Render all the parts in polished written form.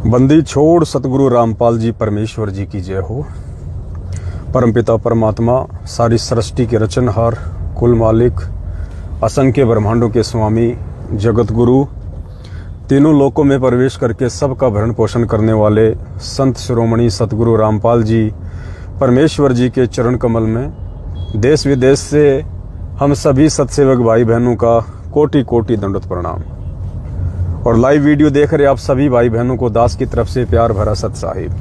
बंदी छोड़ सतगुरु रामपाल जी परमेश्वर जी की जय हो। परमपिता परमात्मा सारी सृष्टि के रचनहार, कुल मालिक, असंख्य ब्रह्मांडों के स्वामी, जगत गुरु, तीनों लोकों में प्रवेश करके सबका भरण पोषण करने वाले संत शिरोमणि सतगुरु रामपाल जी परमेश्वर जी के चरण कमल में देश विदेश से हम सभी सत्सेवक भाई बहनों का कोटि कोटि दंडवत प्रणाम। और लाइव वीडियो देख रहे आप सभी भाई बहनों को दास की तरफ से प्यार भरा सत साहिब।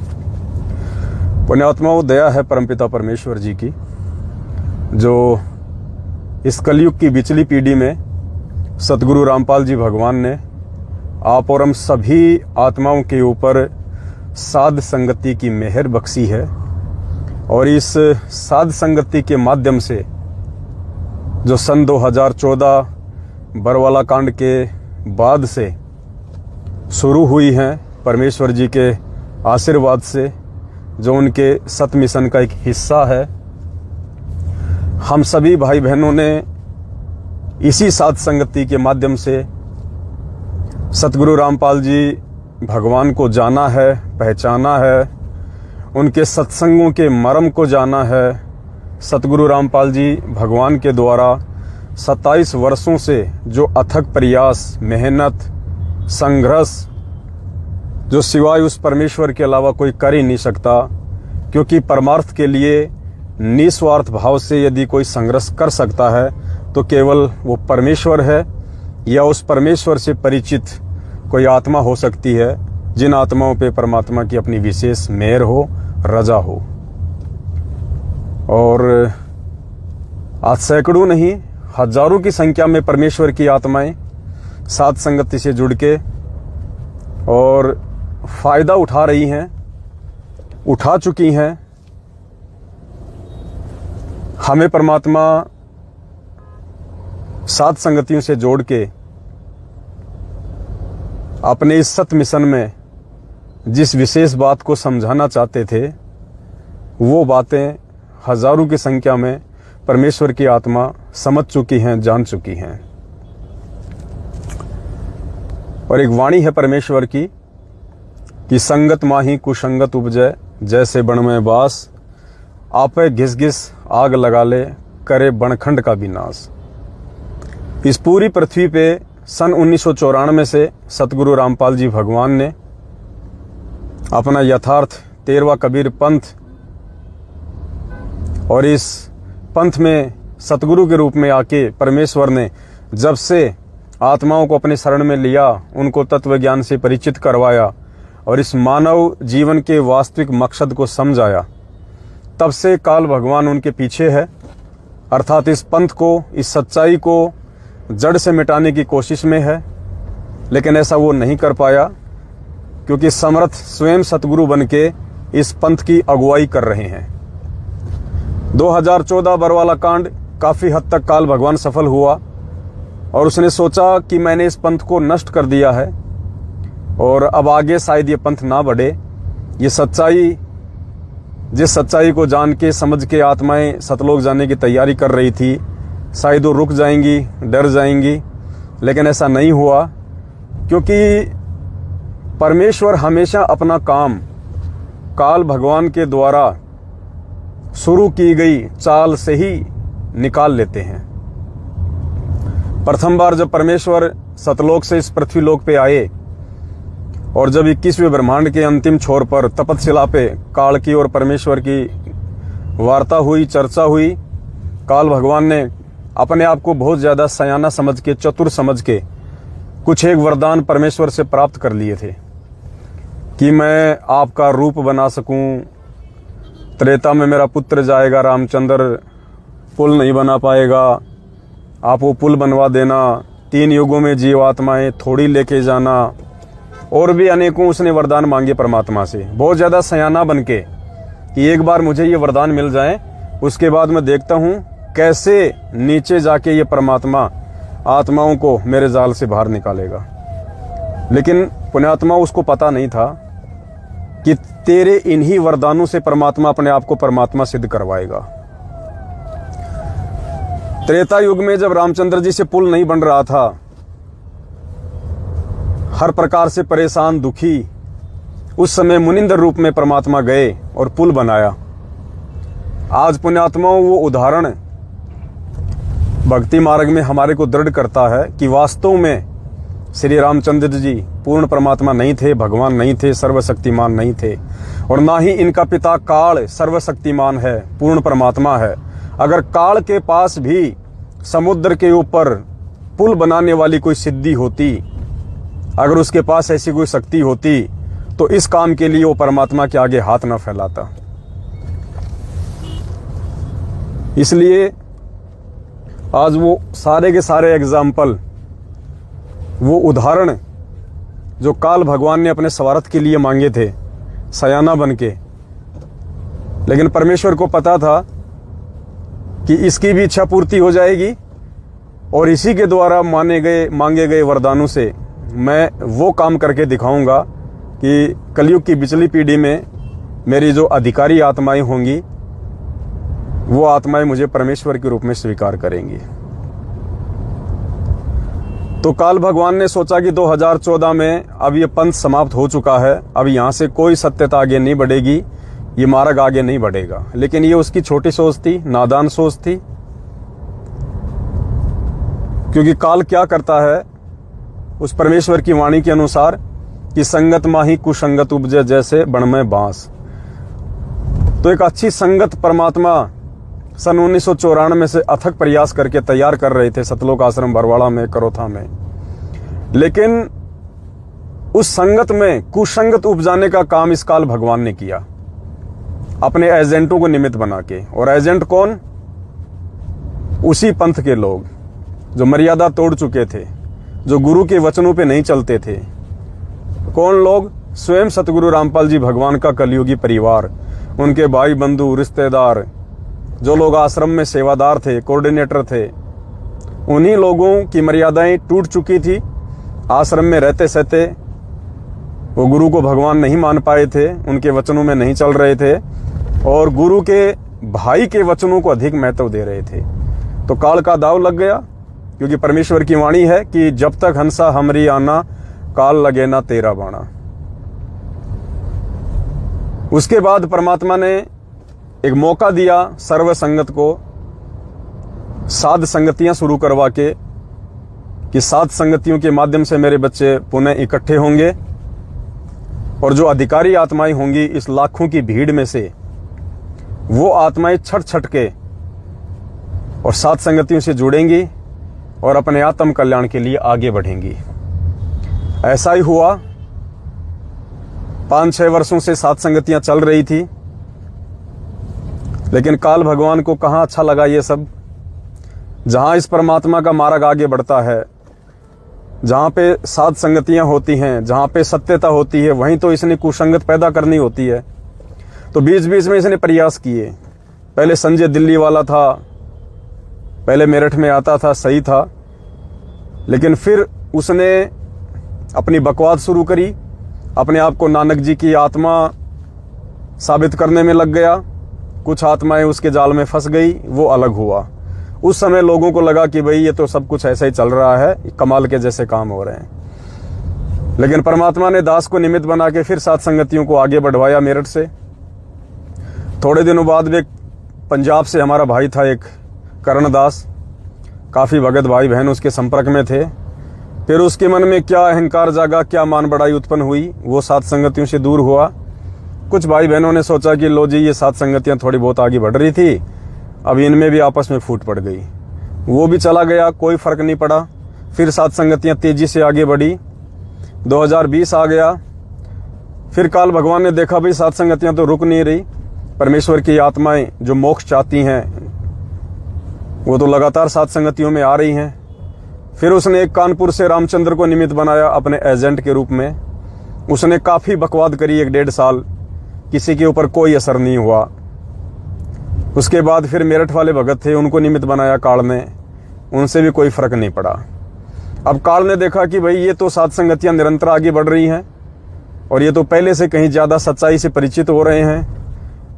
पुण्यात्माओं, दया है परमपिता परमेश्वर जी की, जो इस कलयुग की बिचली पीढ़ी में सतगुरु रामपाल जी भगवान ने आप और हम सभी आत्माओं के ऊपर साध संगति की मेहर बख्शी है। और इस साध संगति के माध्यम से जो सन 2014 बरवाला कांड के बाद से शुरू हुई हैं, परमेश्वर जी के आशीर्वाद से, जो उनके सत मिशन का एक हिस्सा है, हम सभी भाई बहनों ने इसी साध संगति के माध्यम से सतगुरु रामपाल जी भगवान को जाना है, पहचाना है, उनके सत्संगों के मर्म को जाना है। सतगुरु रामपाल जी भगवान के द्वारा 27 वर्षों से जो अथक प्रयास, मेहनत, संघर्ष, जो सिवाय उस परमेश्वर के अलावा कोई कर ही नहीं सकता, क्योंकि परमार्थ के लिए निस्वार्थ भाव से यदि कोई संघर्ष कर सकता है तो केवल वो परमेश्वर है, या उस परमेश्वर से परिचित कोई आत्मा हो सकती है, जिन आत्माओं पे परमात्मा की अपनी विशेष मेहर हो, रजा हो। और आज सैकड़ों नहीं, हजारों की संख्या में परमेश्वर की आत्माएं साध संगति से जुड़ के और फायदा उठा रही हैं, उठा चुकी हैं। हमें परमात्मा साध संगतियों से जोड़ के अपने इस सत मिशन में जिस विशेष बात को समझाना चाहते थे, वो बातें हजारों की संख्या में परमेश्वर की आत्मा समझ चुकी हैं, जान चुकी हैं। और एक वाणी है परमेश्वर की कि संगत माही कुसंगत उपजय, जैसे बण में बास, आपे घिस घिस आग लगा ले, करे बनखंड का विनाश। इस पूरी पृथ्वी पे सन 1994 से सतगुरु रामपाल जी भगवान ने अपना यथार्थ 13वां कबीर पंथ, और इस पंथ में सतगुरु के रूप में आके परमेश्वर ने जब से आत्माओं को अपने शरण में लिया, उनको तत्व ज्ञान से परिचित करवाया और इस मानव जीवन के वास्तविक मकसद को समझाया, तब से काल भगवान उनके पीछे है। अर्थात इस पंथ को, इस सच्चाई को जड़ से मिटाने की कोशिश में है, लेकिन ऐसा वो नहीं कर पाया, क्योंकि समर्थ स्वयं सतगुरु बनके इस पंथ की अगुवाई कर रहे हैं। 2014 बरवाला कांड काफी हद तक काल भगवान सफल हुआ और उसने सोचा कि मैंने इस पंथ को नष्ट कर दिया है और अब आगे शायद ये पंथ ना बढ़े। ये सच्चाई, जिस सच्चाई को जान के समझ के आत्माएं सतलोक जाने की तैयारी कर रही थी, शायद वो रुक जाएंगी, डर जाएंगी, लेकिन ऐसा नहीं हुआ, क्योंकि परमेश्वर हमेशा अपना काम काल भगवान के द्वारा शुरू की गई चाल से ही निकाल लेते हैं। प्रथम बार जब परमेश्वर सतलोक से इस पृथ्वी लोक पे आए और जब 21वें ब्रह्मांड के अंतिम छोर पर तपतशिला पे काल की और परमेश्वर की वार्ता हुई, चर्चा हुई, काल भगवान ने अपने आप को बहुत ज्यादा सयाना समझ के, चतुर समझ के कुछ एक वरदान परमेश्वर से प्राप्त कर लिए थे कि मैं आपका रूप बना सकूं, त्रेता में मेरा पुत्र जाएगा रामचंद्र, पुल नहीं बना पाएगा, आप वो पुल बनवा देना, 3 युगों में जीवात्माएं थोड़ी लेके जाना, और भी अनेकों उसने वरदान मांगे परमात्मा से, बहुत ज्यादा सयाना बनके कि एक बार मुझे ये वरदान मिल जाए, उसके बाद मैं देखता हूं कैसे नीचे जाके ये परमात्मा आत्माओं को मेरे जाल से बाहर निकालेगा। लेकिन पुण्यात्मा, उसको पता नहीं था कि तेरे इन्हीं वरदानों से परमात्मा अपने आप को परमात्मा सिद्ध करवाएगा। त्रेता युग में जब रामचंद्र जी से पुल नहीं बन रहा था, हर प्रकार से परेशान, दुखी, उस समय मुनिंदर रूप में परमात्मा गए और पुल बनाया। आज पुण्यात्माओं वो उदाहरण भक्ति मार्ग में हमारे को दृढ़ करता है कि वास्तव में श्री रामचंद्र जी पूर्ण परमात्मा नहीं थे, भगवान नहीं थे, सर्वशक्तिमान नहीं थे, और ना ही इनका पिता काल सर्वशक्तिमान है, पूर्ण परमात्मा है। अगर काल के पास भी समुद्र के ऊपर पुल बनाने वाली कोई सिद्धि होती, अगर उसके पास ऐसी कोई शक्ति होती, तो इस काम के लिए वो परमात्मा के आगे हाथ न फैलाता। इसलिए आज वो सारे के सारे एग्जाम्पल, वो उदाहरण जो काल भगवान ने अपने स्वार्थ के लिए मांगे थे सयाना बन के, लेकिन परमेश्वर को पता था कि इसकी भी इच्छा पूर्ति हो जाएगी और इसी के द्वारा मांगे गए वरदानों से मैं वो काम करके दिखाऊंगा कि कलयुग की पिछली पीढ़ी में मेरी जो अधिकारी आत्माएं होंगी वो आत्माएं मुझे परमेश्वर के रूप में स्वीकार करेंगी। तो काल भगवान ने सोचा कि 2014 में अब ये पंथ समाप्त हो चुका है, अब यहां से कोई सत्यता आगे नहीं बढ़ेगी, ये मार्ग आगे नहीं बढ़ेगा। लेकिन ये उसकी छोटी सोच थी, नादान सोच थी। क्योंकि काल क्या करता है, उस परमेश्वर की वाणी के अनुसार कि संगत माही कुसंगत उपजे जैसे बन में बांस। तो एक अच्छी संगत परमात्मा सन 1994 से अथक प्रयास करके तैयार कर रहे थे सतलोक आश्रम बरवाड़ा में, करोथा में। लेकिन उस संगत में कुसंगत उपजाने का काम इस काल भगवान ने किया, अपने एजेंटों को निमित्त बना के। और एजेंट कौन? उसी पंथ के लोग जो मर्यादा तोड़ चुके थे, जो गुरु के वचनों पे नहीं चलते थे। कौन लोग? स्वयं सतगुरु रामपाल जी भगवान का कलयुगी परिवार, उनके भाई बंधु रिश्तेदार, जो लोग आश्रम में सेवादार थे, कोऑर्डिनेटर थे। उन्हीं लोगों की मर्यादाएं टूट चुकी थी। आश्रम में रहते सहते वो गुरु को भगवान नहीं मान पाए थे, उनके वचनों में नहीं चल रहे थे और गुरु के भाई के वचनों को अधिक महत्व दे रहे थे। तो काल का दाव लग गया, क्योंकि परमेश्वर की वाणी है कि जब तक हंसा हमरी आना, काल लगे ना तेरा बाणा। उसके बाद परमात्मा ने एक मौका दिया सर्व संगत को, साध संगतियां शुरू करवा के, कि साध संगतियों के माध्यम से मेरे बच्चे पुनः इकट्ठे होंगे और जो अधिकारी आत्माएं होंगी इस लाखों की भीड़ में से, वो आत्माएं छट छट के और साध संगतियों से जुड़ेंगी और अपने आत्म कल्याण के लिए आगे बढ़ेंगी। ऐसा ही हुआ। 5-6 वर्षों से साध संगतियां चल रही थी, लेकिन काल भगवान को कहाँ अच्छा लगा ये सब। जहां इस परमात्मा का मार्ग आगे बढ़ता है, जहां पे साध संगतियां होती हैं, जहां पे सत्यता होती है, वहीं तो इसने कुसंगत पैदा करनी होती है। तो बीच बीच में इसने प्रयास किए। पहले संजय दिल्ली वाला था, पहले मेरठ में आता था, सही था, लेकिन फिर उसने अपनी बकवास शुरू करी, अपने आप को नानक जी की आत्मा साबित करने में लग गया। कुछ आत्माएं उसके जाल में फंस गई, वो अलग हुआ। उस समय लोगों को लगा कि भाई ये तो सब कुछ ऐसा ही चल रहा है, कमाल के जैसे काम हो रहे हैं। लेकिन परमात्मा ने दास को निमित्त बना के फिर साथ संगतियों को आगे बढ़वाया मेरठ से। थोड़े दिनों बाद वे पंजाब से हमारा भाई था एक करण दास, काफ़ी भगत भाई बहन उसके संपर्क में थे। फिर उसके मन में क्या अहंकार जागा, क्या मान बढ़ाई उत्पन्न हुई, वो साथ संगतियों से दूर हुआ। कुछ भाई बहनों ने सोचा कि लो जी, ये साथ संगतियां थोड़ी बहुत आगे बढ़ रही थी, अब इनमें भी आपस में फूट पड़ गई। वो भी चला गया, कोई फर्क नहीं पड़ा। फिर साथ संगतियां तेजी से आगे बढ़ी। 2020 आ गया। फिर काल भगवान ने देखा भाई साथ संगतियां तो रुक नहीं रही, परमेश्वर की आत्माएं जो मोक्ष चाहती हैं वो तो लगातार साथ संगतियों में आ रही हैं। फिर उसने एक कानपुर से रामचंद्र को निमित्त बनाया अपने एजेंट के रूप में। उसने काफ़ी बकवाद करी 1-1.5 साल, किसी के ऊपर कोई असर नहीं हुआ। उसके बाद फिर मेरठ वाले भगत थे, उनको निमित्त बनाया काल ने, उनसे भी कोई फर्क नहीं पड़ा। अब काल ने देखा कि भाई ये तो साथ संगतियां निरंतर आगे बढ़ रही हैं और ये तो पहले से कहीं ज़्यादा सच्चाई से परिचित हो रहे हैं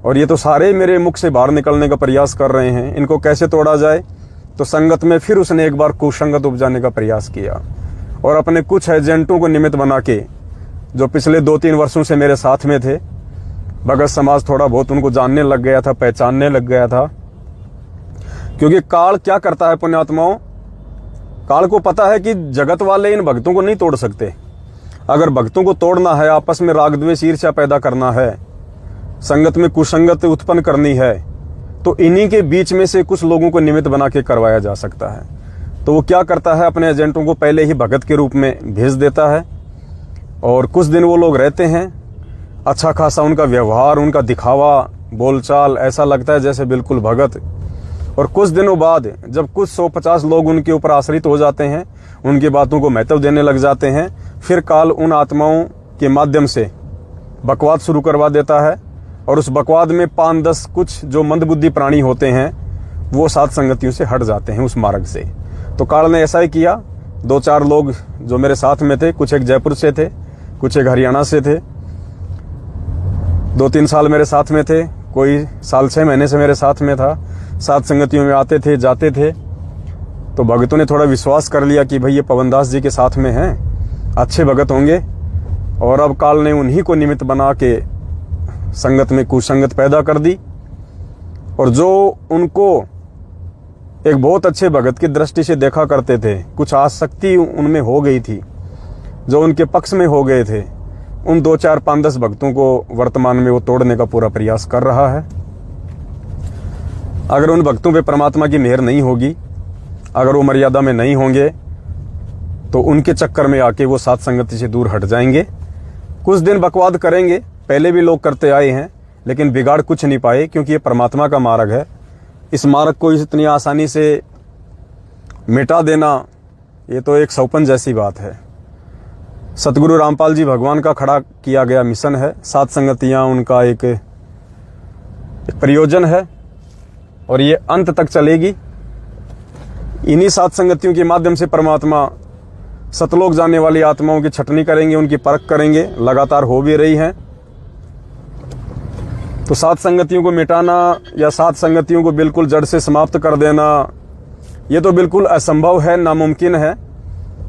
और ये तो सारे मेरे मुख से बाहर निकलने का प्रयास कर रहे हैं, इनको कैसे तोड़ा जाए। तो संगत में फिर उसने एक बार कुसंगत उपजाने का प्रयास किया और अपने कुछ एजेंटों को निमित्त बना के जो पिछले 2-3 वर्षों से मेरे साथ में थे। भगत समाज थोड़ा बहुत उनको जानने लग गया था, पहचानने लग गया था। क्योंकि काल क्या करता है पुण्यात्माओं, काल को पता है कि जगत वाले इन भक्तों को नहीं तोड़ सकते। अगर भक्तों को तोड़ना है, आपस में राग द्वेष ईर्ष्या पैदा करना है, संगत में कुसंगत उत्पन्न करनी है, तो इन्हीं के बीच में से कुछ लोगों को निमित्त बना के करवाया जा सकता है। तो वो क्या करता है, अपने एजेंटों को पहले ही भगत के रूप में भेज देता है और कुछ दिन वो लोग रहते हैं। अच्छा खासा उनका व्यवहार, उनका दिखावा, बोलचाल ऐसा लगता है जैसे बिल्कुल भगत। और कुछ दिनों बाद जब कुछ 150 लोग उनके ऊपर आश्रित हो जाते हैं, उनकी बातों को महत्व देने लग जाते हैं, फिर काल उन आत्माओं के माध्यम से बकवाद शुरू करवा देता है। और उस बकवाद में 5-10 कुछ जो मंदबुद्धि प्राणी होते हैं वो सात संगतियों से हट जाते हैं उस मार्ग से। तो काल ने ऐसा ही किया। 2-4 लोग जो मेरे साथ में थे, कुछ एक जयपुर से थे, कुछ एक हरियाणा से थे, 2-3 साल मेरे साथ में थे, कोई साल 6 महीने से मेरे साथ में था। सात संगतियों में आते थे, जाते थे। तो भगतों ने थोड़ा विश्वास कर लिया कि भाई ये पवनदास जी के साथ में हैं, अच्छे भगत होंगे। और अब काल ने उन्हीं को निमित्त बना के संगत में कुसंगत पैदा कर दी। और जो उनको एक बहुत अच्छे भगत की दृष्टि से देखा करते थे, कुछ आसक्ति उनमें हो गई थी, जो उनके पक्ष में हो गए थे, उन 2-4, 5-10 भक्तों को वर्तमान में वो तोड़ने का पूरा प्रयास कर रहा है। अगर उन भक्तों पे परमात्मा की मेहर नहीं होगी, अगर वो मर्यादा में नहीं होंगे, तो उनके चक्कर में आके वो सात संगति से दूर हट जाएंगे। कुछ दिन बकवाद करेंगे, पहले भी लोग करते आए हैं, लेकिन बिगाड़ कुछ नहीं पाए, क्योंकि ये परमात्मा का मार्ग है। इस मार्ग को इतनी आसानी से मिटा देना, ये तो एक सौपन जैसी बात है। सतगुरु रामपाल जी भगवान का खड़ा किया गया मिशन है। सात संगतियां उनका एक प्रयोजन है और ये अंत तक चलेगी। इन्हीं सात संगतियों के माध्यम से परमात्मा सतलोक जाने वाली आत्माओं की छटनी करेंगे, उनकी परख करेंगे, लगातार हो भी रही हैं। तो सात संगतियों को मिटाना या सात संगतियों को बिल्कुल जड़ से समाप्त कर देना, ये तो बिल्कुल असंभव है, नामुमकिन है।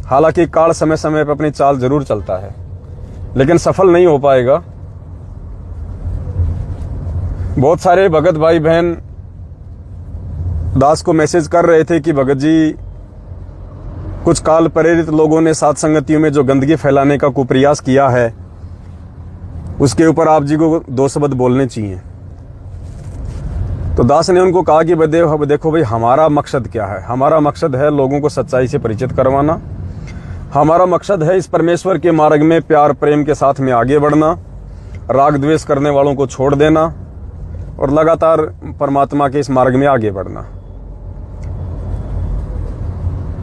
हालांकि काल समय समय पर अपनी चाल जरूर चलता है, लेकिन सफल नहीं हो पाएगा। बहुत सारे भगत भाई बहन दास को मैसेज कर रहे थे कि भगत जी, कुछ काल प्रेरित लोगों ने सात संगतियों में जो गंदगी फैलाने का कुप्रयास किया है, उसके ऊपर आप जी को 2 शब्द बोलने चाहिए। तो दास ने उनको कहा कि देखो भाई, हमारा मकसद क्या है। हमारा मकसद है लोगों को सच्चाई से परिचित करवाना। हमारा मकसद है इस परमेश्वर के मार्ग में प्यार प्रेम के साथ में आगे बढ़ना, राग द्वेष करने वालों को छोड़ देना और लगातार परमात्मा के इस मार्ग में आगे बढ़ना।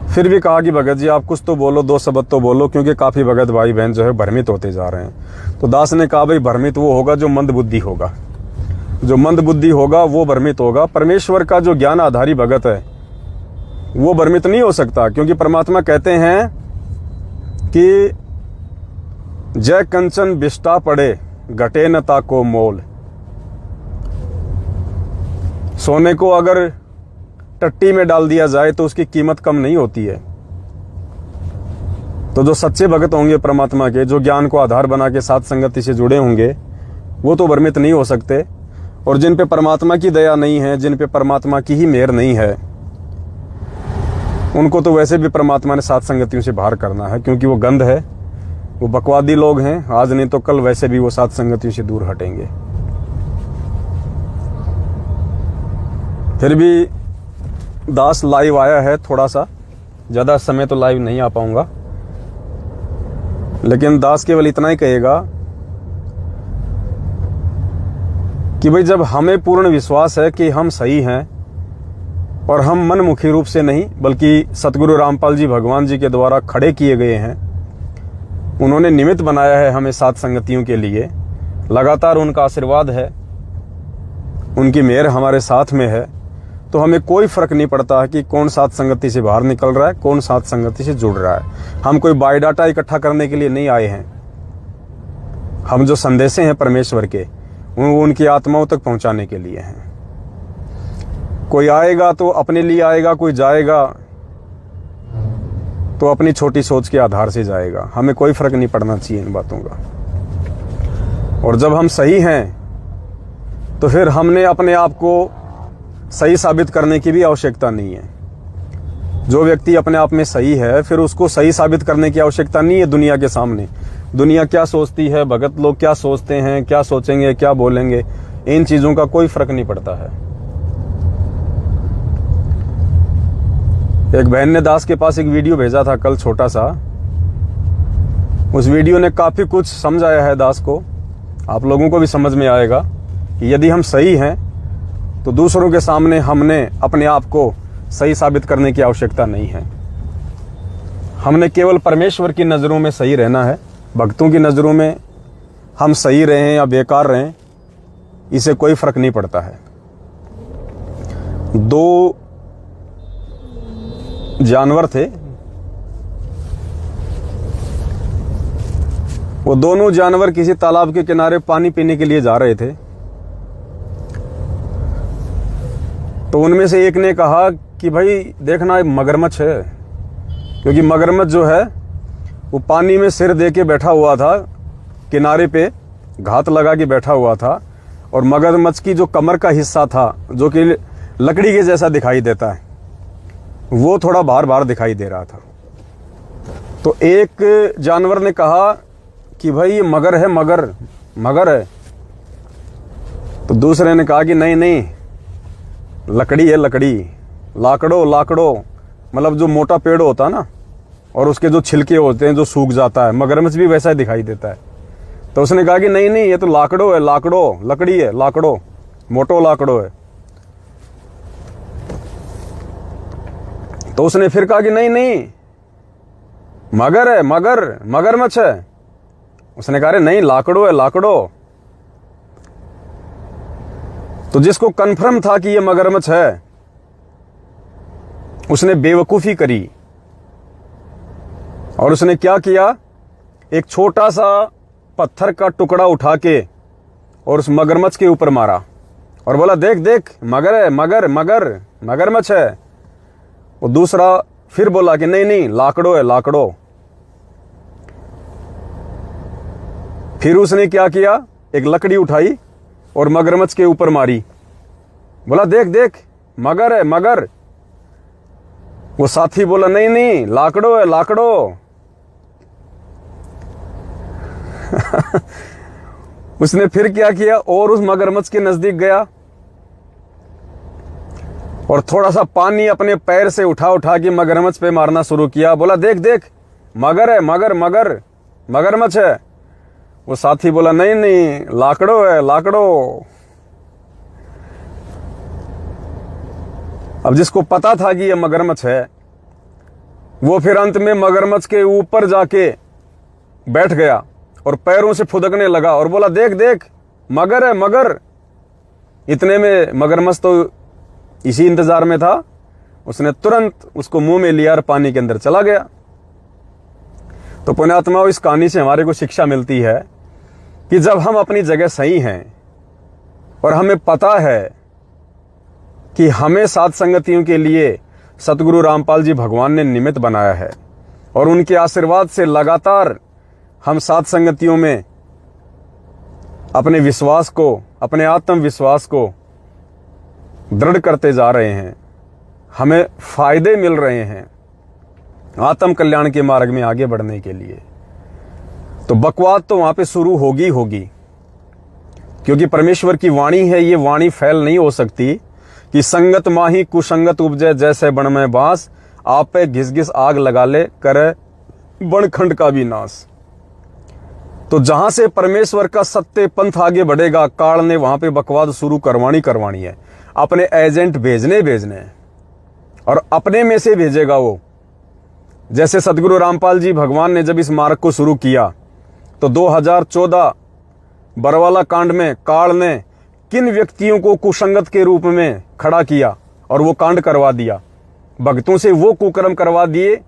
फिर भी कहा कि भगत जी, आप कुछ तो बोलो, 2 शब्द तो बोलो, क्योंकि काफी भगत भाई बहन जो है भ्रमित होते जा रहे हैं। तो दास ने कहा, भाई भ्रमित वो होगा जो मंद बुद्धि होगा। जो मंद बुद्धि होगा वो भ्रमित होगा। परमेश्वर का जो ज्ञान आधारी भगत है वो भ्रमित नहीं हो सकता, क्योंकि परमात्मा कहते हैं कि जय कंचन बिष्टा पड़े, घटे न ताको मोल। सोने को अगर टट्टी में डाल दिया जाए तो उसकी कीमत कम नहीं होती है। तो जो सच्चे भगत होंगे परमात्मा के, जो ज्ञान को आधार बना के साथ संगति से जुड़े होंगे, वो तो भ्रमित नहीं हो सकते। और जिन पे परमात्मा की दया नहीं है, जिन पे परमात्मा की ही मेहर नहीं है, उनको तो वैसे भी परमात्मा ने सात संगतियों से बाहर करना है, क्योंकि वो गंध है, वो बकवादी लोग हैं। आज नहीं तो कल वैसे भी वो सात संगतियों से दूर हटेंगे। फिर भी दास लाइव आया है, थोड़ा सा ज्यादा समय तो लाइव नहीं आ पाऊंगा, लेकिन दास केवल इतना ही कहेगा कि भाई, जब हमें पूर्ण विश्वास है कि हम सही हैं और हम मनमुखी रूप से नहीं, बल्कि सतगुरु रामपाल जी भगवान जी के द्वारा खड़े किए गए हैं, उन्होंने निमित्त बनाया है हमें सात संगतियों के लिए, लगातार उनका आशीर्वाद है, उनकी मेहर हमारे साथ में है, तो हमें कोई फर्क नहीं पड़ता है कि कौन सात संगति से बाहर निकल रहा है, कौन सात संगति से जुड़ रहा है। हम कोई बायोडाटा इकट्ठा करने के लिए नहीं आए हैं। हम जो संदेशे हैं परमेश्वर के, वो उनकी आत्माओं तक पहुंचाने के लिए हैं। कोई आएगा तो अपने लिए आएगा, कोई जाएगा तो अपनी छोटी सोच के आधार से जाएगा। हमें कोई फर्क नहीं पड़ना चाहिए इन बातों का। और जब हम सही हैं तो फिर हमने अपने आप को सही साबित करने की भी आवश्यकता नहीं है। जो व्यक्ति अपने आप में सही है फिर उसको सही साबित करने की आवश्यकता नहीं है दुनिया के सामने। दुनिया क्या सोचती है, भगत लोग क्या सोचते हैं, क्या सोचेंगे, क्या बोलेंगे, इन चीजों का कोई फर्क नहीं पड़ता है। एक बहन ने दास के पास एक वीडियो भेजा था कल, छोटा सा। उस वीडियो ने काफी कुछ समझाया है दास को। आप लोगों को भी समझ में आएगा कि यदि हम सही हैं तो दूसरों के सामने हमने अपने आप को सही साबित करने की आवश्यकता नहीं है। हमने केवल परमेश्वर की नज़रों में सही रहना है। भक्तों की नज़रों में हम सही रहें या बेकार रहें, इसे कोई फर्क नहीं पड़ता है। दो जानवर थे, वो दोनों जानवर किसी तालाब के किनारे पानी पीने के लिए जा रहे थे। तो उनमें से एक ने कहा कि भाई देखना, मगरमच्छ है। क्योंकि मगरमच्छ जो है वो पानी में सिर दे के बैठा हुआ था, किनारे पे घात लगा के बैठा हुआ था, और मगरमच्छ की जो कमर का हिस्सा था जो कि लकड़ी के जैसा दिखाई देता है, वो थोड़ा बाहर बाहर दिखाई दे रहा था। तो एक जानवर ने कहा कि भाई ये मगर है, मगर है। तो दूसरे ने कहा कि नहीं नहीं, लकड़ी है, लकड़ी, लाकड़ो, मतलब जो मोटा पेड़ होता है ना, और उसके जो छिलके होते हैं जो सूख जाता है, मगरमच्छ भी वैसा ही दिखाई देता है। तो उसने कहा कि नहीं नहीं, ये तो लाकड़ो है, लकड़ी है, मोटो लाकड़ो है। तो उसने फिर कहा कि नहीं नहीं, मगर है, मगरमच्छ है। उसने कहा नहीं, लाकड़ो है, लाकड़ो। तो जिसको कन्फर्म था कि ये मगरमच्छ है, उसने बेवकूफी करी और उसने क्या किया, एक छोटा सा पत्थर का टुकड़ा उठा के और उस मगरमच्छ के ऊपर मारा और बोला देख देख, मगर है, मगरमच्छ है। वो दूसरा फिर बोला कि नहीं नहीं, लाकड़ो है, लाकड़ो। फिर उसने क्या किया, एक लकड़ी उठाई और मगरमच्छ के ऊपर मारी, बोला देख देख, मगर है, मगर। वो साथी बोला नहीं नहीं, लाकड़ो है, लाकड़ो। उसने फिर क्या किया, और उस मगरमच्छ के नजदीक गया और थोड़ा सा पानी अपने पैर से उठा के मगरमच्छ पे मारना शुरू किया, बोला देख देख, मगर है, मगरमच्छ है। वो साथी बोला नहीं नहीं, लाकड़ो है, लाकड़ो। अब जिसको पता था कि ये मगरमच्छ है, वो फिर अंत में मगरमच्छ के ऊपर जाके बैठ गया और पैरों से फुदकने लगा और बोला देख देख, मगर है, मगर। इतने में मगरमच्छ तो इसी इंतजार में था, उसने तुरंत उसको मुंह में लिया और पानी के अंदर चला गया। तो पुण्यात्माओं, इस कहानी से हमारे को शिक्षा मिलती है कि जब हम अपनी जगह सही हैं और हमें पता है कि हमें साथ संगतियों के लिए सतगुरु रामपाल जी भगवान ने निमित्त बनाया है और उनके आशीर्वाद से लगातार हम साथ संगतियों में अपने विश्वास को, अपने आत्मविश्वास को दृढ़ करते जा रहे हैं, हमें फायदे मिल रहे हैं आत्म कल्याण के मार्ग में आगे बढ़ने के लिए, तो बकवाद तो वहां पे शुरू होगी। क्योंकि परमेश्वर की वाणी है, ये वाणी फैल नहीं हो सकती कि संगत माही कुसंगत उपजे जैसे बण में बांस, आप पे घिस घिस आग लगा ले करे बनखंड का भी नाश। तो जहां से परमेश्वर का सत्य पंथ आगे बढ़ेगा, काल ने वहां पे बकवाद शुरू करवानी है। अपने एजेंट भेजने और अपने में से भेजेगा वो। जैसे सतगुरु रामपाल जी भगवान ने जब इस मार्ग को शुरू किया तो 2014 बरवाला कांड में काल ने किन व्यक्तियों को कुसंगत के रूप में खड़ा किया और वो कांड करवा दिया। भक्तों से वो कुकर्म करवा दिए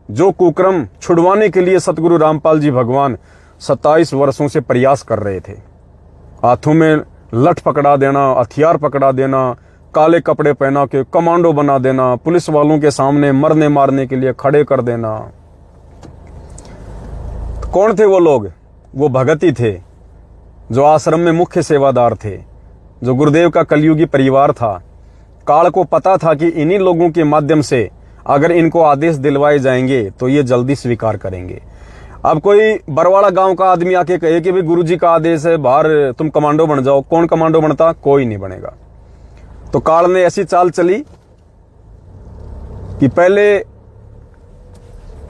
जो कुकर्म छुड़वाने के लिए सतगुरु रामपाल जी भगवान 27 वर्षों से प्रयास कर रहे थे। हाथों में लठ पकड़ा देना, हथियार पकड़ा देना, काले कपड़े पहना के कमांडो बना देना, पुलिस वालों के सामने मरने मारने के लिए खड़े कर देना। तो कौन थे वो लोग? वो भगत ही थे, जो आश्रम में मुख्य सेवादार थे, जो गुरुदेव का कलयुगी परिवार था। काल को पता था कि इन्हीं लोगों के माध्यम से अगर इनको आदेश दिलवाए जाएंगे तो ये जल्दी स्वीकार करेंगे। अब कोई बरवाड़ा गांव का आदमी आके कहे कि भाई गुरुजी का आदेश है, बाहर तुम कमांडो बन जाओ, कौन कमांडो बनता? कोई नहीं बनेगा। तो काल ने ऐसी चाल चली कि पहले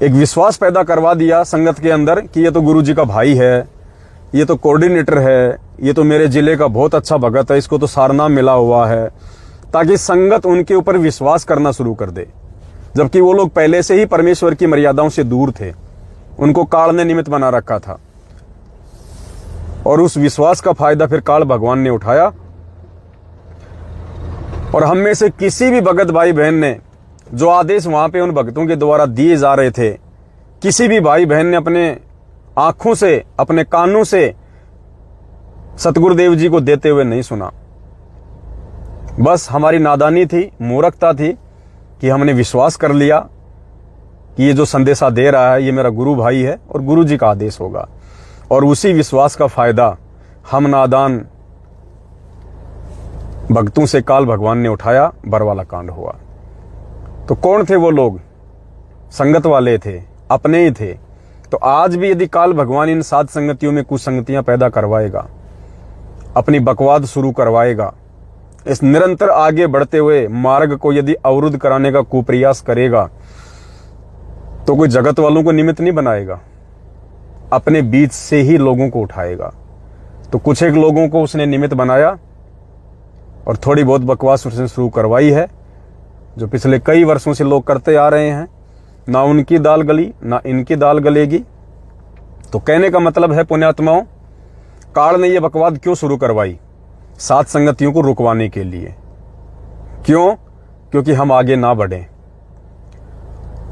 एक विश्वास पैदा करवा दिया संगत के अंदर कि ये तो गुरुजी का भाई है, ये तो कोऑर्डिनेटर है, ये तो मेरे जिले का बहुत अच्छा भगत है, इसको तो सारनाम मिला हुआ है, ताकि संगत उनके ऊपर विश्वास करना शुरू कर दे। जबकि वो लोग पहले से ही परमेश्वर की मर्यादाओं से दूर थे, उनको काल ने निमित्त बना रखा था। और उस विश्वास का फायदा फिर काल भगवान ने उठाया। और हम में से किसी भी भगत भाई बहन ने जो आदेश वहां पे उन भक्तों के द्वारा दिए जा रहे थे, किसी भी भाई बहन ने अपने आंखों से, अपने कानों से सतगुरुदेव जी को देते हुए नहीं सुना। बस हमारी नादानी थी, मूर्खता थी कि हमने विश्वास कर लिया कि ये जो संदेशा दे रहा है ये मेरा गुरु भाई है और गुरु जी का आदेश होगा। और उसी विश्वास का फायदा हम नादान भक्तों से काल भगवान ने उठाया, बरवाला कांड हुआ। तो कौन थे वो लोग? संगत वाले थे, अपने ही थे। तो आज भी यदि काल भगवान इन सात संगतियों में कुछ संगतियां पैदा करवाएगा, अपनी बकवाद शुरू करवाएगा, इस निरंतर आगे बढ़ते हुए मार्ग को यदि अवरुद्ध कराने का कुप्रयास करेगा, तो कोई जगत वालों को निमित्त नहीं बनाएगा, अपने बीच से ही लोगों को उठाएगा। तो कुछ एक लोगों को उसने निमित्त बनाया और थोड़ी बहुत बकवास उसने शुरू करवाई है, जो पिछले कई वर्षों से लोग करते आ रहे हैं। ना उनकी दाल गली, ना इनकी दाल गलेगी। तो कहने का मतलब है पुण्यात्माओं, काल ने यह बकवाद क्यों शुरू करवाई? सात संगतियों को रुकवाने के लिए। क्यों? क्योंकि हम आगे ना बढ़ें।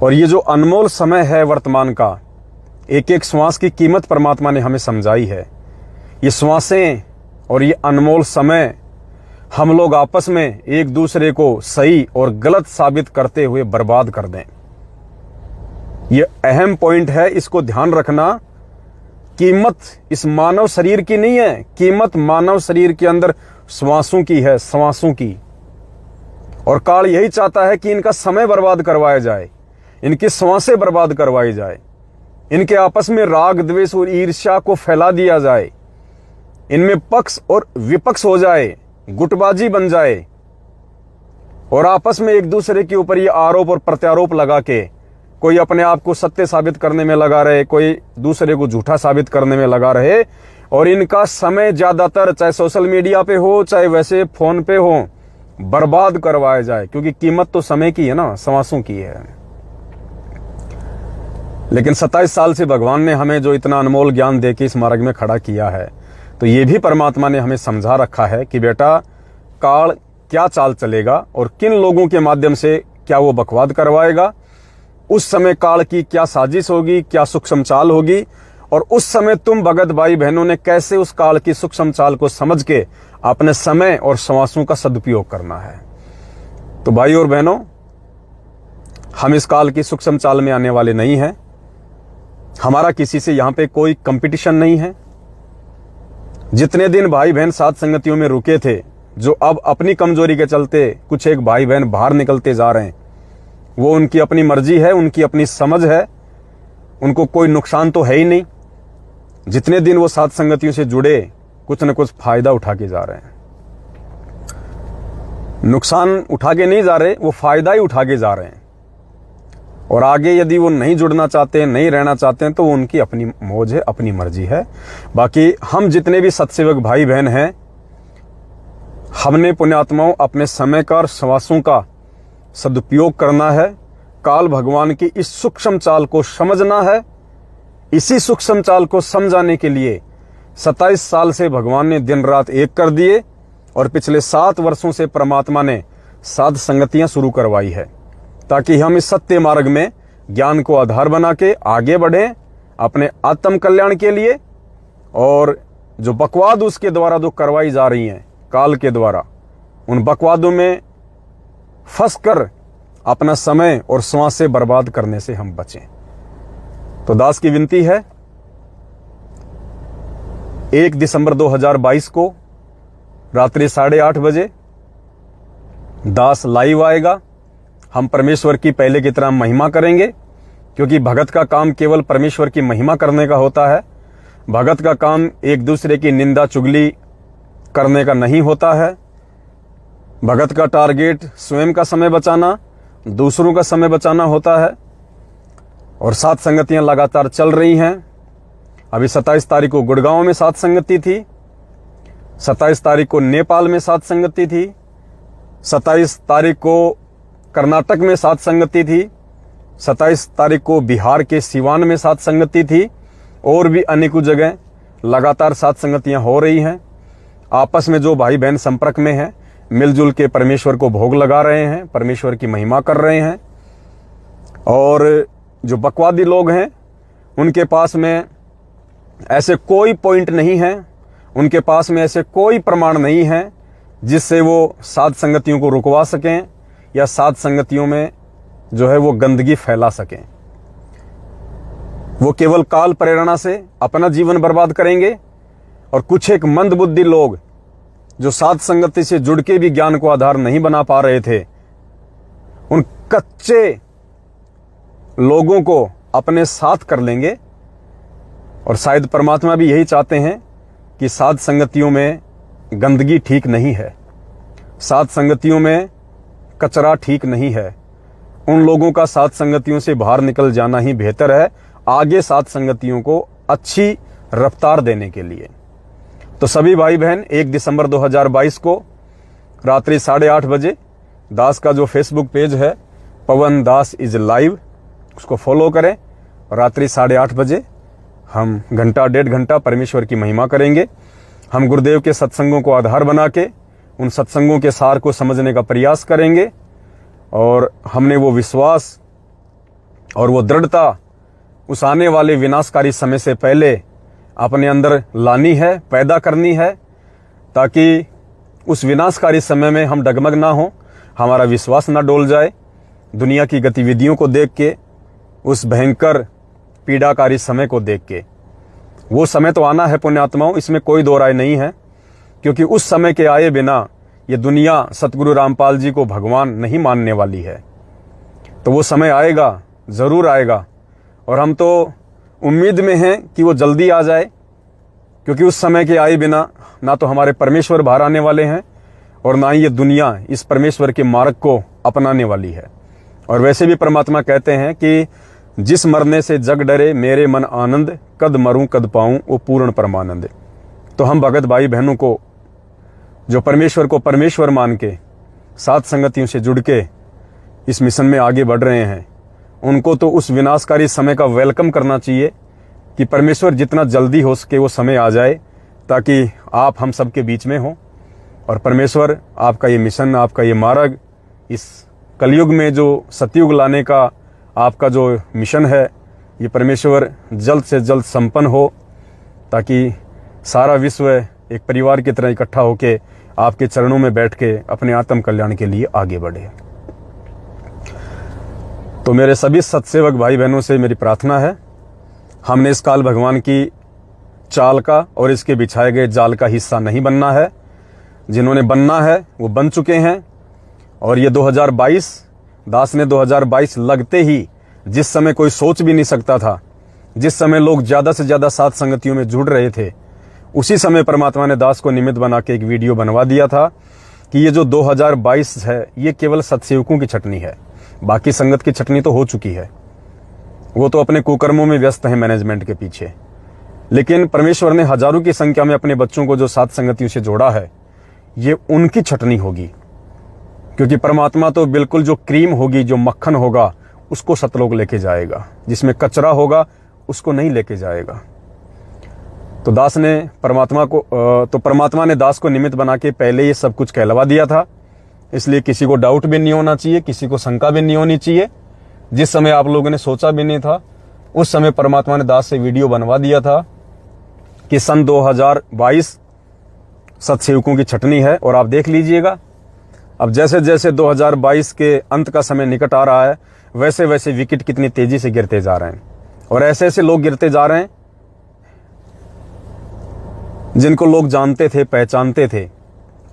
और ये जो अनमोल समय है वर्तमान का, एक एक श्वास की कीमत परमात्मा ने हमें समझाई है। ये श्वासें और ये अनमोल समय हम लोग आपस में एक दूसरे को सही और गलत साबित करते हुए बर्बाद कर दें। ये अहम पॉइंट है, इसको ध्यान रखना। कीमत इस मानव शरीर की नहीं है, कीमत मानव शरीर के अंदर श्वासों की है, श्वासों की। और काल यही चाहता है कि इनका समय बर्बाद करवाया जाए, इनकी श्वासें बर्बाद करवाई जाए, इनके आपस में राग द्वेष और ईर्ष्या को फैला दिया जाए, इनमें पक्ष और विपक्ष हो जाए, गुटबाजी बन जाए और आपस में एक दूसरे के ऊपर ये आरोप और प्रत्यारोप लगा के कोई अपने आप को सत्य साबित करने में लगा रहे, कोई दूसरे को झूठा साबित करने में लगा रहे। और इनका समय ज्यादातर चाहे सोशल मीडिया पे हो, चाहे वैसे फोन पे हो, बर्बाद करवाया जाए। क्योंकि कीमत तो समय की है ना, श्वासों की है। लेकिन 27 साल से भगवान ने हमें जो इतना अनमोल ज्ञान देके इस मार्ग में खड़ा किया है, तो ये भी परमात्मा ने हमें समझा रखा है कि बेटा काल क्या चाल चलेगा और किन लोगों के माध्यम से क्या वो बकवाद करवाएगा। उस समय काल की क्या साजिश होगी, क्या सूक्ष्म चाल होगी, और उस समय तुम भगत भाई बहनों ने कैसे उस काल की सूक्ष्म चाल को समझ के अपने समय और श्वासों का सदुपयोग करना है। तो भाई और बहनों, हम इस काल की सूक्ष्म चाल में आने वाले नहीं हैं। हमारा किसी से यहां पे कोई कंपटीशन नहीं है। जितने दिन भाई बहन सात संगतियों में रुके थे, जो अब अपनी कमजोरी के चलते कुछ एक भाई बहन बाहर निकलते जा रहे हैं, वो उनकी अपनी मर्जी है, उनकी अपनी समझ है, उनको कोई नुकसान तो है ही नहीं। जितने दिन वो सात संगतियों से जुड़े, कुछ न कुछ फायदा उठा के जा रहे हैं। नुकसान उठा के नहीं जा रहे, वो फायदा ही उठा के जा रहे हैं। और आगे यदि वो नहीं जुड़ना चाहते हैं, नहीं रहना चाहते हैं, तो वो उनकी अपनी मौज है, अपनी मर्जी है। बाकी हम जितने भी सत्सेवक भाई बहन हैं, हमने पुण्यात्माओं अपने समय का और श्वासों का सदुपयोग करना है। काल भगवान की इस सूक्ष्म चाल को समझना है। इसी सूक्ष्म चाल को समझाने के लिए 27 साल से भगवान ने दिन रात एक कर दिए और पिछले 7 वर्षों से परमात्मा ने साध संगतियां शुरू करवाई है, ताकि हम इस सत्य मार्ग में ज्ञान को आधार बना के आगे बढ़ें अपने आत्म कल्याण के लिए। और जो बकवाद उसके द्वारा जो करवाई जा रही हैं काल के द्वारा, उन बकवादों में फंसकर अपना समय और श्वास से बर्बाद करने से हम बचें। तो दास की विनती है, 1 दिसंबर 2022 को रात्रि 8:30 बजे दास लाइव आएगा। हम परमेश्वर की पहले की तरह महिमा करेंगे, क्योंकि भगत का काम केवल परमेश्वर की महिमा करने का होता है। भगत का काम एक दूसरे की निंदा चुगली करने का नहीं होता है। भगत का टारगेट स्वयं का समय बचाना, दूसरों का समय बचाना होता है। और 7 संगतियां लगातार चल रही हैं। अभी 27 तारीख को गुड़गांव में 7 संगति थी, 27 तारीख को नेपाल में 7 संगति थी, 27 तारीख को कर्नाटक में 7 संगति थी, 27 तारीख को बिहार के सिवान में 7 संगति थी, और भी अनेकों जगह लगातार 7 संगतियां हो रही हैं। आपस में जो भाई बहन संपर्क में हैं, मिलजुल के परमेश्वर को भोग लगा रहे हैं, परमेश्वर की महिमा कर रहे हैं। और जो बकवादी लोग हैं, उनके पास में ऐसे कोई पॉइंट नहीं है, उनके पास में ऐसे कोई प्रमाण नहीं है जिससे वो 7 संगतियों को रुकवा सकें या 7 संगतियों में जो है वो गंदगी फैला सकें। वो केवल काल प्रेरणा से अपना जीवन बर्बाद करेंगे। और कुछ एक मंदबुद्धि लोग जो 7 संगति से जुड़ के भी ज्ञान को आधार नहीं बना पा रहे थे, उन कच्चे लोगों को अपने साथ कर लेंगे। और शायद परमात्मा भी यही चाहते हैं कि 7 संगतियों में गंदगी ठीक नहीं है, 7 संगतियों में कचरा ठीक नहीं है। उन लोगों का 7 संगतियों से बाहर निकल जाना ही बेहतर है, आगे 7 संगतियों को अच्छी रफ्तार देने के लिए। तो सभी भाई बहन 1 दिसंबर 2022 को रात्रि 8:30 बजे दास का जो फेसबुक पेज है पवन दास इज लाइव, उसको फॉलो करें। रात्रि 8:30 बजे हम घंटा 1.5 घंटा परमेश्वर की महिमा करेंगे। हम गुरुदेव के सत्संगों को आधार बना के उन सत्संगों के सार को समझने का प्रयास करेंगे। और हमने वो विश्वास और वो दृढ़ता उस आने वाले विनाशकारी समय से पहले अपने अंदर लानी है, पैदा करनी है, ताकि उस विनाशकारी समय में हम डगमग ना हो, हमारा विश्वास ना डोल जाए। दुनिया की गतिविधियों को देख के, उस भयंकर पीड़ाकारी समय को देख के, वो समय तो आना है पुण्यात्माओं, इसमें कोई दो राय नहीं है। क्योंकि उस समय के आए बिना ये दुनिया सतगुरु रामपाल जी को भगवान नहीं मानने वाली है। तो वो समय आएगा, जरूर आएगा, और हम तो उम्मीद में हैं कि वो जल्दी आ जाए। क्योंकि उस समय के आए बिना ना तो हमारे परमेश्वर बाहर आने वाले हैं और ना ही ये दुनिया इस परमेश्वर के मार्ग को अपनाने वाली है। और वैसे भी परमात्मा कहते हैं कि जिस मरने से जग डरे मेरे मन आनंद, कद मरूं कद पाऊं वो पूर्ण परमानंद। तो हम भगत भाई बहनों को जो परमेश्वर को परमेश्वर मान के 7 संगतियों से जुड़ के इस मिशन में आगे बढ़ रहे हैं, उनको तो उस विनाशकारी समय का वेलकम करना चाहिए कि परमेश्वर जितना जल्दी हो सके वो समय आ जाए, ताकि आप हम सब के बीच में हो। और परमेश्वर आपका ये मिशन, आपका ये मार्ग, इस कलयुग में जो सतयुग लाने का आपका जो मिशन है, ये परमेश्वर जल्द से जल्द संपन्न हो, ताकि सारा विश्व एक परिवार की तरह इकट्ठा होके आपके चरणों में बैठ के अपने आत्म कल्याण के लिए आगे बढ़े। तो मेरे सभी सत्सेवक भाई बहनों से मेरी प्रार्थना है, हमने इस काल भगवान की चाल का और इसके बिछाए गए जाल का हिस्सा नहीं बनना है। जिन्होंने बनना है वो बन चुके हैं। और ये 2022 दास ने 2022 लगते ही, जिस समय कोई सोच भी नहीं सकता था, जिस समय लोग ज़्यादा से ज़्यादा 7 संगतियों में जुड़ रहे थे, उसी समय परमात्मा ने दास को निमित्त बना के एक वीडियो बनवा दिया था कि ये जो 2022 है ये केवल सत्सेवकों की छटनी है, बाकी संगत की छटनी तो हो चुकी है। वो तो अपने कुकर्मों में व्यस्त हैं मैनेजमेंट के पीछे। लेकिन परमेश्वर ने हजारों की संख्या में अपने बच्चों को जो 7 संगतियों से जोड़ा है, ये उनकी छटनी होगी। क्योंकि परमात्मा तो बिल्कुल जो क्रीम होगी, जो मक्खन होगा, उसको सतलोक लेके जाएगा, जिसमें कचरा होगा उसको नहीं लेके जाएगा। तो दास ने परमात्मा ने दास को निमित्त बना के पहले ये सब कुछ कहलवा दिया था। इसलिए किसी को डाउट भी नहीं होना चाहिए, किसी को शंका भी नहीं होनी चाहिए। जिस समय आप लोगों ने सोचा भी नहीं था, उस समय परमात्मा ने दास से वीडियो बनवा दिया था कि सन 2022 सत्सेवकों की छटनी है। और आप देख लीजिएगा अब जैसे जैसे 2022 के अंत का समय निकट आ रहा है, वैसे वैसे विकेट कितनी तेजी से गिरते जा रहे हैं, और ऐसे ऐसे लोग गिरते जा रहे हैं जिनको लोग जानते थे, पहचानते थे।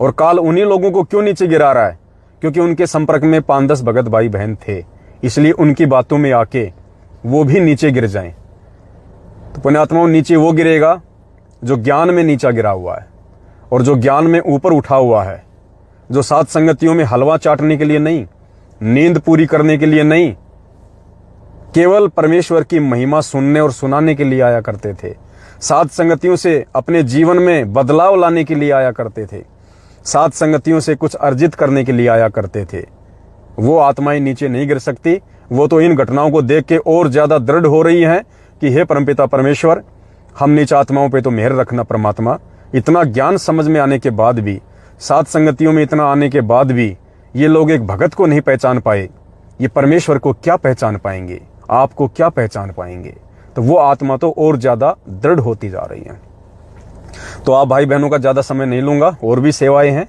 और काल उन्हीं लोगों को क्यों नीचे गिरा रहा है? क्योंकि उनके संपर्क में 5-10 भगत भाई बहन थे, इसलिए उनकी बातों में आके वो भी नीचे गिर जाएं। तो पुण्यात्माओं, नीचे वो गिरेगा जो ज्ञान में नीचा गिरा हुआ है, और जो ज्ञान में ऊपर उठा हुआ है, जो साथ संगतियों में हलवा चाटने के लिए नहीं, नींद पूरी करने के लिए नहीं, केवल परमेश्वर की महिमा सुनने और सुनाने के लिए आया करते थे, साथ संगतियों से अपने जीवन में बदलाव लाने के लिए आया करते थे, साथ संगतियों से कुछ अर्जित करने के लिए आया करते थे, वो आत्माएं नीचे नहीं गिर सकती। वो तो इन घटनाओं को देख के और ज्यादा दृढ़ हो रही हैं कि हे परमपिता परमेश्वर, हम नीच आत्माओं पे तो मेहर रखना परमात्मा। इतना ज्ञान समझ में आने के बाद भी, साथ संगतियों में इतना आने के बाद भी ये लोग एक भगत को नहीं पहचान पाए, ये परमेश्वर को क्या पहचान पाएंगे, आपको क्या पहचान पाएंगे? तो वो आत्मा तो और ज्यादा दृढ़ होती जा रही है। तो आप भाई बहनों का ज्यादा समय नहीं लूंगा, और भी सेवाएं हैं।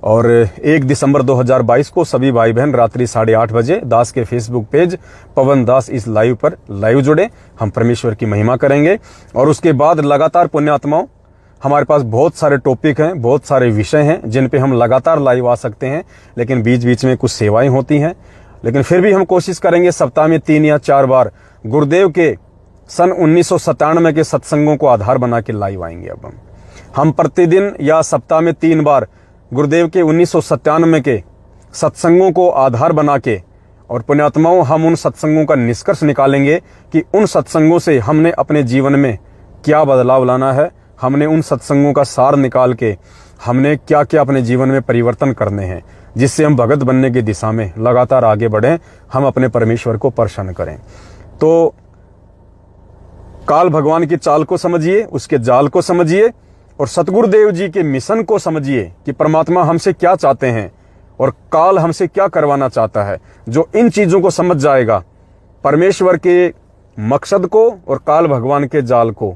और 1 दिसंबर 2022 को सभी भाई बहन रात्रि 8:30 बजे दास के फेसबुक पेज पवन दास इस लाइव पर लाइव जुड़े, हम परमेश्वर की महिमा करेंगे। और उसके बाद लगातार पुण्यात्माओं, हमारे पास बहुत सारे टॉपिक हैं, बहुत सारे विषय हैं जिन पे हम लगातार लाइव आ सकते हैं, लेकिन बीच बीच में कुछ सेवाएं होती हैं। लेकिन फिर भी हम कोशिश करेंगे सप्ताह में 3 या 4 बार गुरुदेव के सन 1997 के सत्संगों को आधार बना के लाइव आएंगे। अब हम प्रतिदिन या सप्ताह में 3 बार गुरुदेव के 1997 के सत्संगों को आधार बना के, और पुण्यात्माओं, हम उन सत्संगों का निष्कर्ष निकालेंगे कि उन सत्संगों से हमने अपने जीवन में क्या बदलाव लाना है, हमने उन सत्संगों का सार निकाल के हमने क्या क्या अपने जीवन में परिवर्तन करने हैं, जिससे हम भगत बनने की दिशा में लगातार आगे बढ़ें, हम अपने परमेश्वर को प्रसन्न करें। तो काल भगवान की चाल को समझिए, उसके जाल को समझिए, और सतगुरुदेव जी के मिशन को समझिए कि परमात्मा हमसे क्या चाहते हैं और काल हमसे क्या करवाना चाहता है। जो इन चीजों को समझ जाएगा, परमेश्वर के मकसद को और काल भगवान के जाल को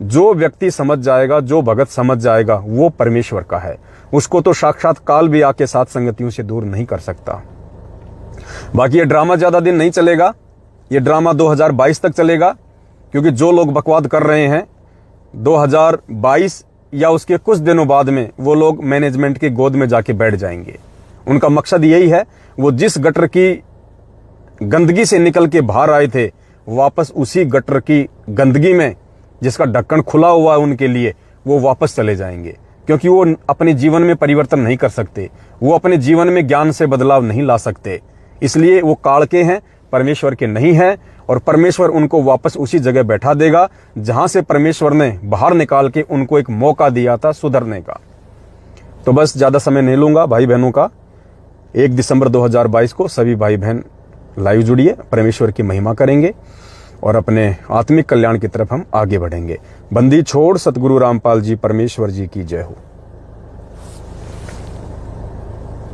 जो व्यक्ति समझ जाएगा, जो भगत समझ जाएगा, वो परमेश्वर का है। उसको तो साक्षात काल भी आके साथ संगतियों से दूर नहीं कर सकता। बाकी ये ड्रामा ज्यादा दिन नहीं चलेगा, ये ड्रामा 2022 तक चलेगा, क्योंकि जो लोग बकवाद कर रहे हैं 2022 या उसके कुछ दिनों बाद में वो लोग मैनेजमेंट की गोद में जाके बैठ जाएंगे। उनका मकसद यही है, वो जिस गटर की गंदगी से निकल के बाहर आए थे, वापस उसी गटर की गंदगी में जिसका ढक्कन खुला हुआ है उनके लिए, वो वापस चले जाएंगे। क्योंकि वो अपने जीवन में परिवर्तन नहीं कर सकते, वो अपने जीवन में ज्ञान से बदलाव नहीं ला सकते, इसलिए वो काल के हैं, परमेश्वर के नहीं हैं। और परमेश्वर उनको वापस उसी जगह बैठा देगा जहां से परमेश्वर ने बाहर निकाल के उनको एक मौका दिया था सुधरने का। तो बस ज्यादा समय नहीं लूंगा भाई बहनों का। 1 दिसंबर 2022 को सभी भाई बहन लाइव जुड़िए, परमेश्वर की महिमा करेंगे और अपने आत्मिक कल्याण की तरफ हम आगे बढ़ेंगे। बंदी छोड़ सतगुरु रामपाल जी परमेश्वर जी की जय हो।